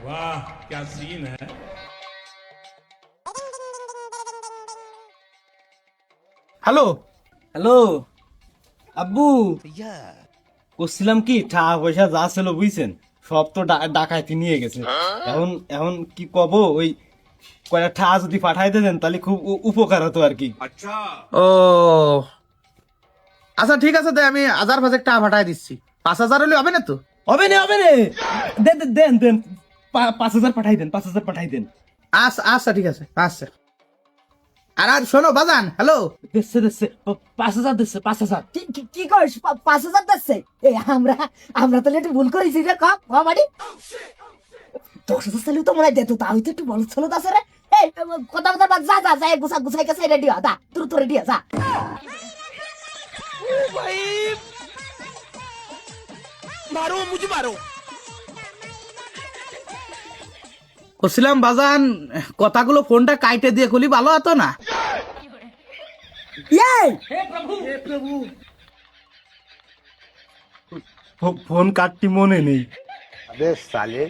वाह क्या सीन है। হ্যালো, হ্যালো আব্বু। করছিলাম কি টাকা পয়সা যা ছিল বুঝছেন সব তো ডাকাইতে নিয়ে গেছে। এখন এখন কি কব, ওই কয়টা টাকা যদি পাঠাই দেন তাহলে খুব উপকার হতো আর কি। ও আচ্ছা ঠিক আছে, দে আমি 1000 টাকা পাঠাই দিচ্ছি। 5000 হলে হবে না তো? হবে না হবে না, দেন দেন দেন দেন, 5,000 পাঠাই দেন, 5,000 পাঠাই দেন। আচ্ছা আচ্ছা ঠিক আছে, আচ্ছা। আর শোনো বাজান, হ্যালো। দিচ্ছে দিচ্ছে, 5,000 দিচ্ছে, 5,000। কি কইস 5,000 দিচ্ছে? এই আমরা আমরা তাহলে একটু ভুল করেছি রে। কমাডি 10,000 চাইলেও তো মনে হয় দিত, তাও তো একটু বল ছিল আছে রে। এই কথা কথা বাদ, যা যা যা গুছা গুছাই কাছে রেডি হ, দা তুই রেডি হ, যা। বলছিলাম বাজান, কথাগুলো ফোনটা কাইটে দিয়ে খুলি ভালো হতো না? এই ফোন কাটটি মনে নেই। अबे साले